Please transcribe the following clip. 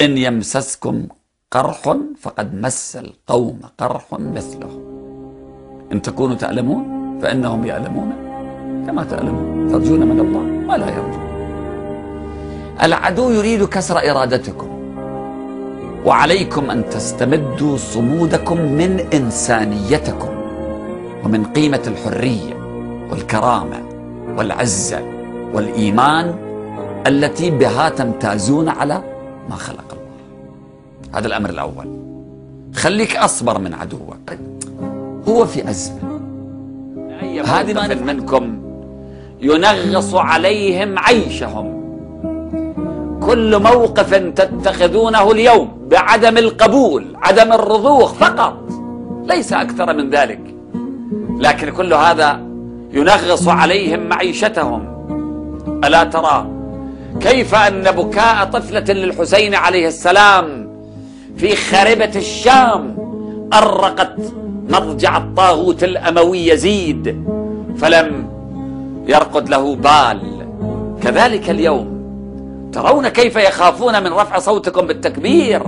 إن يمسسكم قرح فقد مس القوم قرح مثله. إن تكونوا تعلمون فإنهم يعلمون كما تعلمون، ترجون من الله ما لا يرجون. العدو يريد كسر إرادتكم، وعليكم أن تستمدوا صمودكم من إنسانيتكم ومن قيمة الحرية والكرامة والعزة والإيمان التي بها تمتازون على ما خلق الله. هذا الأمر الأول. خليك أصبر من عدوك، هو في أزمة. هذه ما منكم ينغص عليهم عيشهم. كل موقف تتخذونه اليوم بعدم القبول، عدم الرضوخ فقط، ليس أكثر من ذلك، لكن كل هذا ينغص عليهم معيشتهم. ألا ترى كيف أن بكاء طفلة للحسين عليه السلام في خاربة الشام أرقت مضجع الطاغوت الأموي يزيد فلم يرقد له بال. كذلك اليوم ترون كيف يخافون من رفع صوتكم بالتكبير